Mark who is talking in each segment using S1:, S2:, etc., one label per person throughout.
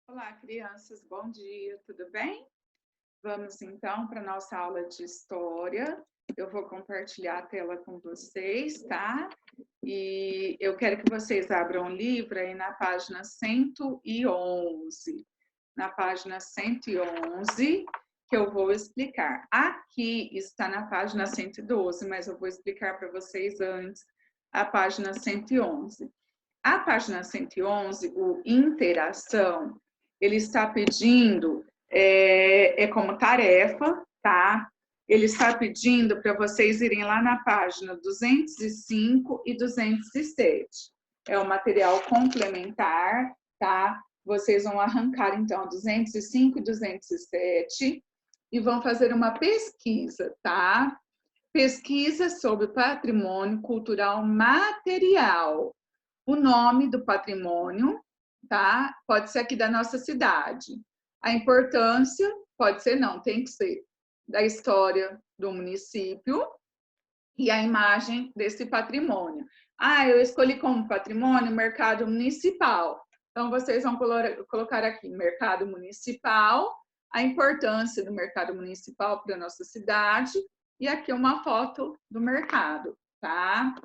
S1: Olá, crianças, bom dia, tudo bem? Vamos então para a nossa aula de história. Eu vou compartilhar a tela com vocês, tá? E eu quero que vocês abram o livro aí na página 111. Na página 111, que eu vou explicar. Aqui está na página 112, mas eu vou explicar para vocês antes a página 111. A página 111, o interação, ele está pedindo, como tarefa, tá? Ele está pedindo para vocês irem lá na página 205 e 207. É o material complementar, tá? Vocês vão arrancar, então, 205 e 207 e vão fazer uma pesquisa, tá? Pesquisa sobre patrimônio cultural material. O nome do patrimônio, tá? Pode ser aqui da nossa cidade. A importância, pode ser não, tem que ser da história do município e a imagem desse patrimônio. Eu escolhi como patrimônio o mercado municipal. Então, vocês vão colocar aqui mercado municipal, a importância do mercado municipal para a nossa cidade e aqui uma foto do mercado, tá?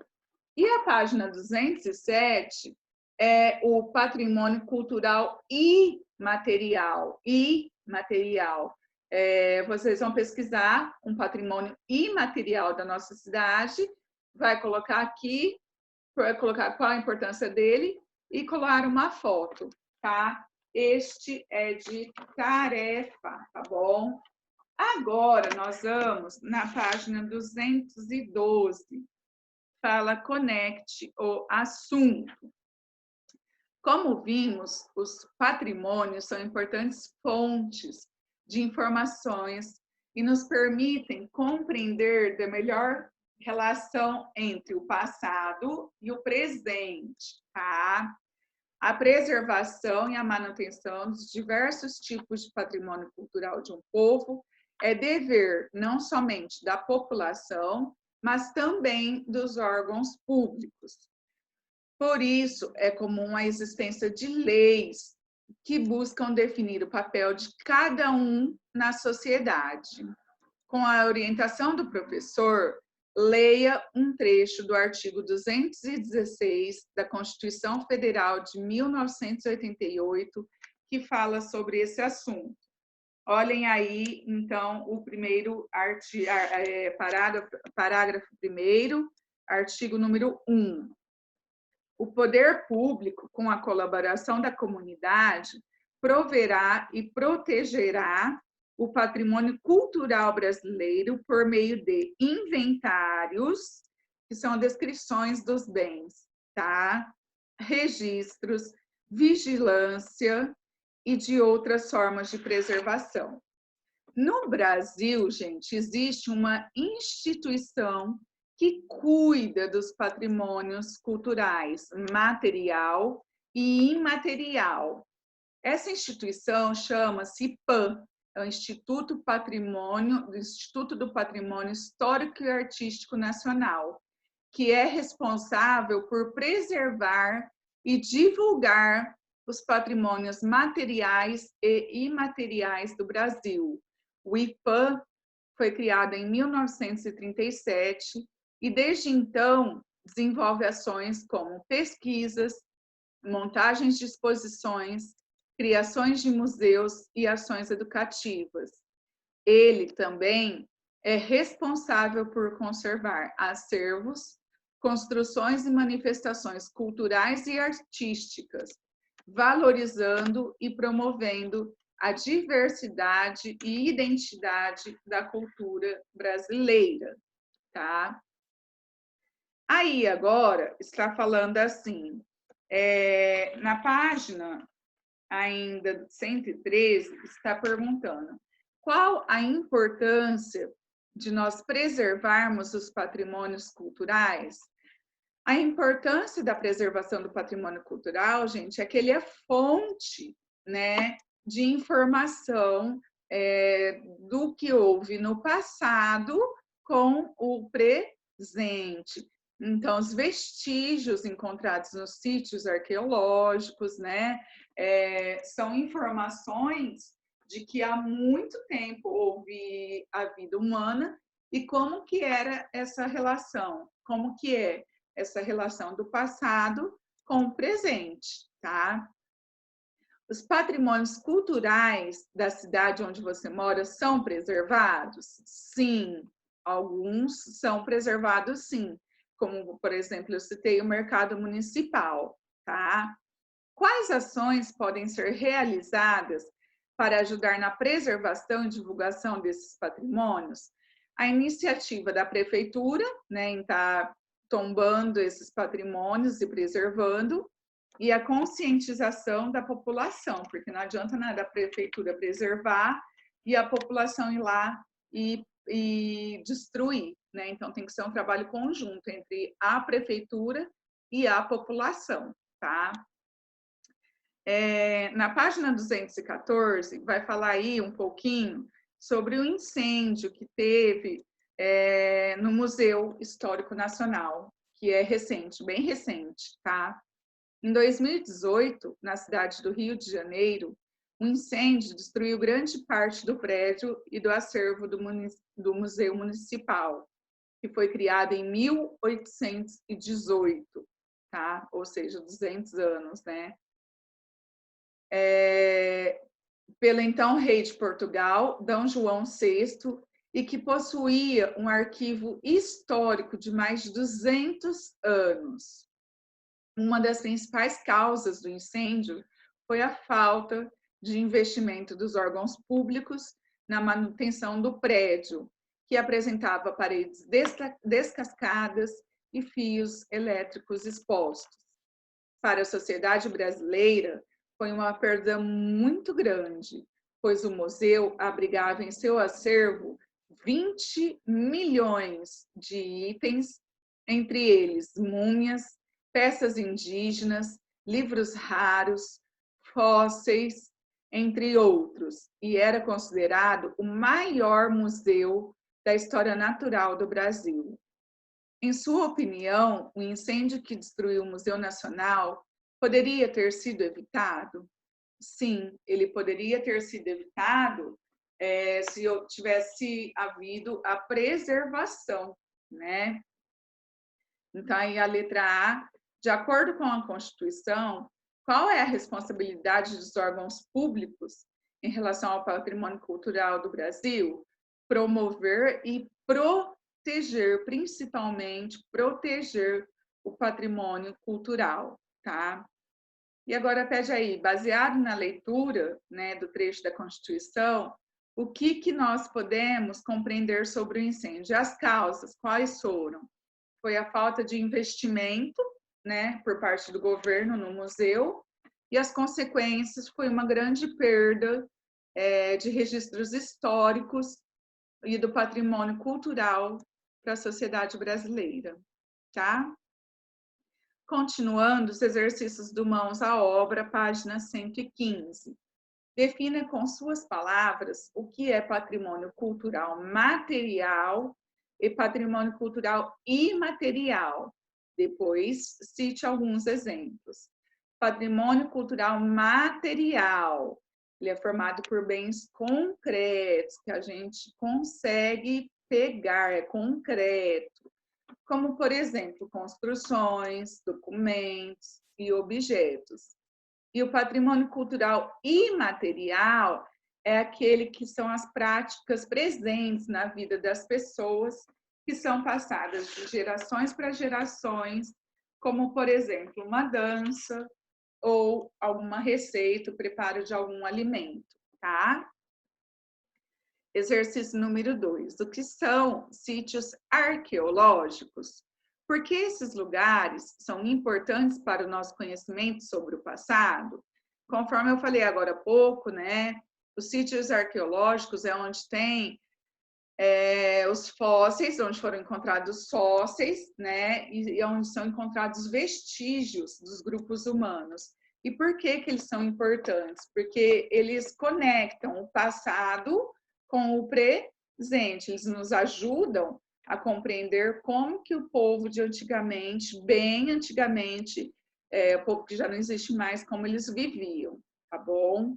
S1: E a página 207 é o patrimônio cultural imaterial. Vocês vão pesquisar um patrimônio imaterial da nossa cidade, vai colocar aqui, vai colocar qual a importância dele e colar uma foto, tá? Este é de tarefa, tá bom? Agora nós vamos na página 212. Fala conecte o assunto. Como vimos, os patrimônios são importantes fontes de informações e nos permitem compreender da melhor relação entre o passado e o presente, tá? A preservação e a manutenção dos diversos tipos de patrimônio cultural de um povo é dever não somente da população, mas também dos órgãos públicos. Por isso, é comum a existência de leis que buscam definir o papel de cada um na sociedade. Com a orientação do professor, leia um trecho do artigo 216 da Constituição Federal de 1988, que fala sobre esse assunto. Olhem aí, então, o primeiro parágrafo primeiro, artigo número 1. O poder público, com a colaboração da comunidade, proverá e protegerá o patrimônio cultural brasileiro por meio de inventários, que são descrições dos bens, tá? Registros, vigilância e de outras formas de preservação. No Brasil, gente, existe uma instituição que cuida dos patrimônios culturais material e imaterial. Essa instituição chama-se IPAM, é o Instituto do Patrimônio Histórico e Artístico Nacional, que é responsável por preservar e divulgar os patrimônios materiais e imateriais do Brasil. O IPAM foi criado em 1937 e, desde então, desenvolve ações como pesquisas, montagens de exposições, criações de museus e ações educativas. Ele também é responsável por conservar acervos, construções e manifestações culturais e artísticas, valorizando e promovendo a diversidade e identidade da cultura brasileira, tá? Aí, agora, está falando assim, na página ainda 113, está perguntando qual a importância de nós preservarmos os patrimônios culturais? A importância da preservação do patrimônio cultural, gente, é que ele é fonte, né, de informação do que houve no passado com o presente. Então, os vestígios encontrados nos sítios arqueológicos, né, são informações de que há muito tempo houve a vida humana e como que era essa relação, como que é essa relação do passado com o presente, tá? Os patrimônios culturais da cidade onde você mora são preservados? Sim, alguns são preservados, sim. Como, por exemplo, eu citei o mercado municipal, tá? Quais ações podem ser realizadas para ajudar na preservação e divulgação desses patrimônios? A iniciativa da prefeitura, né, em estar tombando esses patrimônios e preservando, e a conscientização da população, porque não adianta nada a prefeitura preservar e a população ir lá e destruir, né? Então tem que ser um trabalho conjunto entre a prefeitura e a população, tá? Na página 214, vai falar aí um pouquinho sobre o incêndio que teve no Museu Histórico Nacional, que é recente, bem recente, tá? Em 2018, na cidade do Rio de Janeiro, um incêndio destruiu grande parte do prédio e do acervo do Museu Municipal, que foi criado em 1818, tá? Ou seja, 200 anos, né? Pelo então rei de Portugal, D. João VI, e que possuía um arquivo histórico de mais de 200 anos. Uma das principais causas do incêndio foi a falta de investimento dos órgãos públicos na manutenção do prédio, que apresentava paredes descascadas e fios elétricos expostos. Para a sociedade brasileira, foi uma perda muito grande, pois o museu abrigava em seu acervo 20 milhões de itens, entre eles múmias, peças indígenas, livros raros, fósseis, entre outros, e era considerado o maior museu da história natural do Brasil. Em sua opinião, o incêndio que destruiu o Museu Nacional poderia ter sido evitado? Sim, ele poderia ter sido evitado se tivesse havido a preservação, né? Então, aí a letra A, de acordo com a Constituição, qual é a responsabilidade dos órgãos públicos em relação ao patrimônio cultural do Brasil? Promover e proteger, principalmente proteger o patrimônio cultural, tá? E agora pede aí, baseado na leitura, né, do trecho da Constituição, o que nós podemos compreender sobre o incêndio? As causas, quais foram? Foi a falta de investimento, né, por parte do governo no museu, e as consequências foi uma grande perda de registros históricos e do patrimônio cultural para a sociedade brasileira, tá? Continuando os exercícios do Mãos à Obra, página 115. Defina com suas palavras o que é patrimônio cultural material e patrimônio cultural imaterial. Depois, cite alguns exemplos. Patrimônio cultural material, ele é formado por bens concretos, que a gente consegue pegar, é concreto, como, por exemplo, construções, documentos e objetos. E o patrimônio cultural imaterial é aquele que são as práticas presentes na vida das pessoas que são passadas de gerações para gerações, como, por exemplo, uma dança ou alguma receita, o preparo de algum alimento, tá? Exercício número 2. O que são sítios arqueológicos? Por que esses lugares são importantes para o nosso conhecimento sobre o passado? Conforme eu falei agora há pouco, né? Os sítios arqueológicos é onde tem os fósseis, onde foram encontrados fósseis, né? E onde são encontrados vestígios dos grupos humanos. E por que eles são importantes? Porque eles conectam o passado com o presente, eles nos ajudam a compreender como que o povo de antigamente, bem antigamente, o povo que já não existe mais, como eles viviam, tá bom?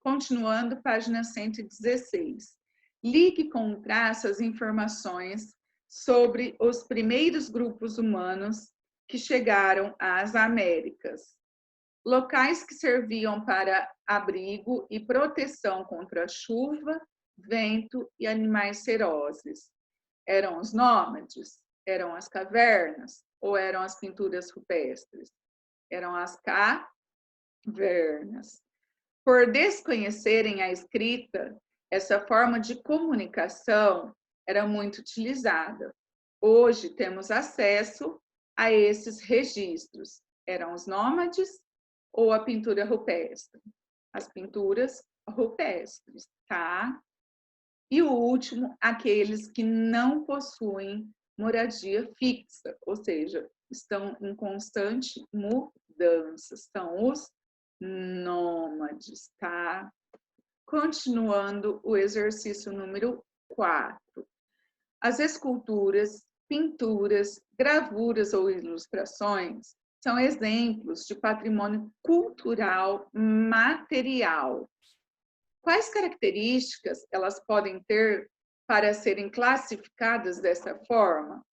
S1: Continuando, página 116. Ligue com traço as informações sobre os primeiros grupos humanos que chegaram às Américas. Locais que serviam para abrigo e proteção contra chuva, vento e animais ferozes. Eram os nômades? Eram as cavernas? Ou eram as pinturas rupestres? Eram as cavernas. Por desconhecerem a escrita, essa forma de comunicação era muito utilizada. Hoje temos acesso a esses registros. Eram os nômades ou a pintura rupestre? As pinturas rupestres, tá? E o último, aqueles que não possuem moradia fixa, ou seja, estão em constante mudança, são os nômades, tá? Continuando o exercício número 4. As esculturas, pinturas, gravuras ou ilustrações são exemplos de patrimônio cultural material. Quais características elas podem ter para serem classificadas dessa forma?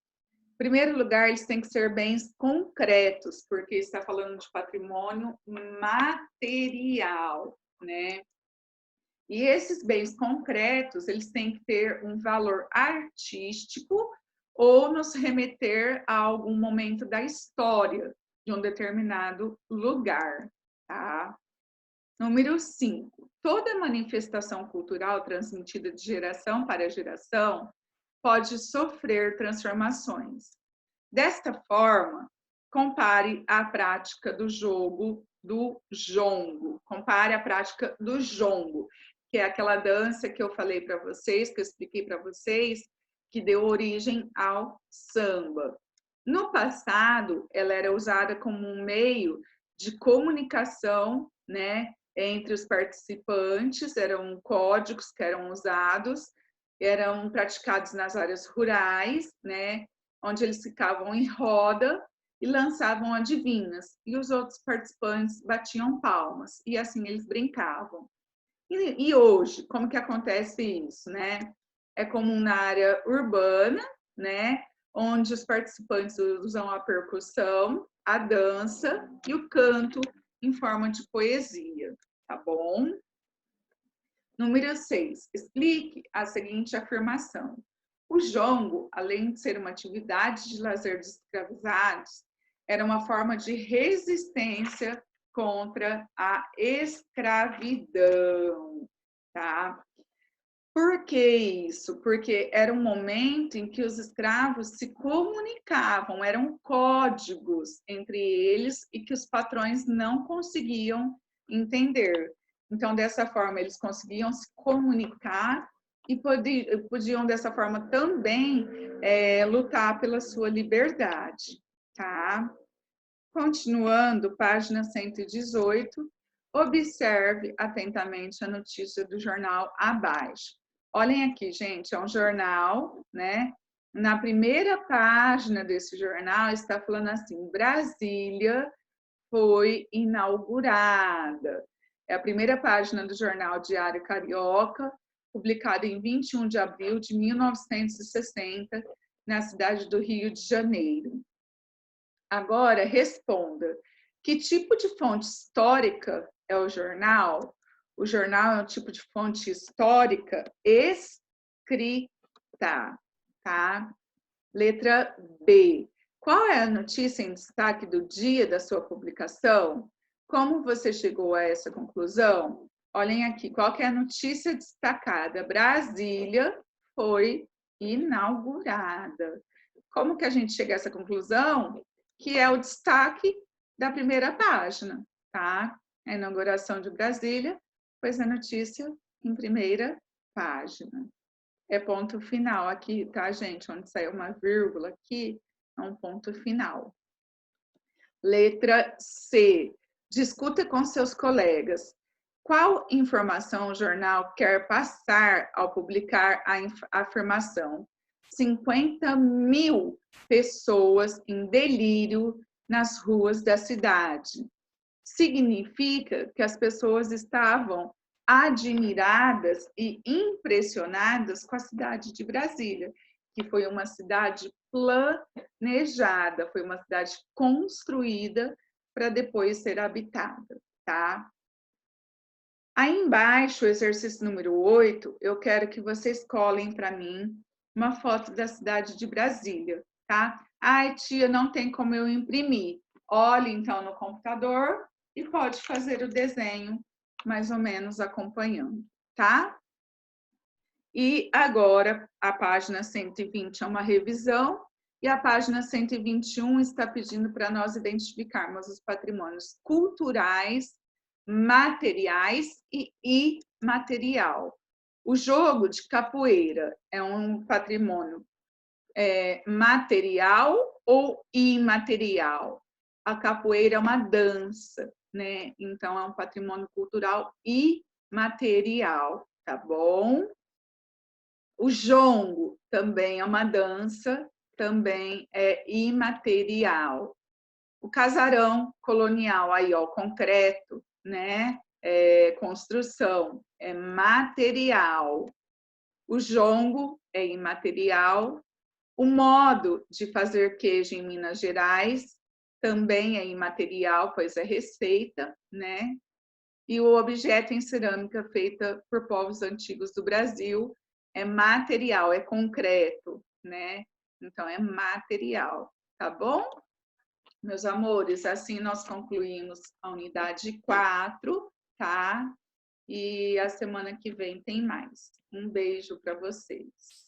S1: Em primeiro lugar, eles têm que ser bens concretos, porque está falando de patrimônio material, né? E esses bens concretos, eles têm que ter um valor artístico ou nos remeter a algum momento da história de um determinado lugar, tá? Número 5. Toda manifestação cultural transmitida de geração para geração pode sofrer transformações. Desta forma, compare a prática do jogo do jongo. Compare a prática do jongo, que é aquela dança que eu falei para vocês, que eu expliquei para vocês, que deu origem ao samba. No passado, ela era usada como um meio de comunicação, né, entre os participantes, eram códigos que eram usados, eram praticados nas áreas rurais, né, onde eles ficavam em roda e lançavam adivinhas, e os outros participantes batiam palmas, e assim eles brincavam. E hoje, como que acontece isso, né? É comum na área urbana, né, onde os participantes usam a percussão, a dança e o canto em forma de poesia, tá bom? Número 6. Explique a seguinte afirmação. O jongo, além de ser uma atividade de lazer dos escravizados, era uma forma de resistência contra a escravidão, tá? Por que isso? Porque era um momento em que os escravos se comunicavam, eram códigos entre eles e que os patrões não conseguiam entender. Então, dessa forma, eles conseguiam se comunicar e podiam dessa forma, também lutar pela sua liberdade, tá? Continuando, página 118, observe atentamente a notícia do jornal abaixo. Olhem aqui, gente, é um jornal, né? Na primeira página desse jornal está falando assim: Brasília foi inaugurada. É a primeira página do jornal Diário Carioca, publicado em 21 de abril de 1960, na cidade do Rio de Janeiro. Agora, responda: que tipo de fonte histórica é o jornal? O jornal é um tipo de fonte histórica escrita, tá? Letra B. Qual é a notícia em destaque do dia da sua publicação? Como você chegou a essa conclusão? Olhem aqui, qual que é a notícia destacada? Brasília foi inaugurada. Como que a gente chega a essa conclusão? Que é o destaque da primeira página, tá? A inauguração de Brasília, pois a notícia em primeira página. É ponto final aqui, tá, gente? Onde saiu uma vírgula aqui, é um ponto final. Letra C. Discuta com seus colegas. Qual informação o jornal quer passar ao publicar a afirmação? 50 mil pessoas em delírio nas ruas da cidade. Significa que as pessoas estavam admiradas e impressionadas com a cidade de Brasília, que foi uma cidade planejada, foi uma cidade construída para depois ser habitada, tá? Aí embaixo, o exercício número 8, eu quero que vocês colhem para mim uma foto da cidade de Brasília, tá? Ai, tia, não tem como eu imprimir. Olhe, então, no computador e pode fazer o desenho, mais ou menos acompanhando, tá? E agora, a página 120 é uma revisão, e a página 121 está pedindo para nós identificarmos os patrimônios culturais, materiais e imaterial. O jogo de capoeira é um patrimônio material ou imaterial? A capoeira é uma dança, né? Então, é um patrimônio cultural imaterial, tá bom? O jongo também é uma dança, também é imaterial. O casarão colonial, aí, ó, concreto, né? Construção, é material. O jongo é imaterial. O modo de fazer queijo em Minas Gerais também é imaterial, pois é receita, né? E o objeto em cerâmica feita por povos antigos do Brasil é material, é concreto, né? Então, é material, tá bom? Meus amores, assim nós concluímos a unidade 4, tá? E a semana que vem tem mais. Um beijo para vocês.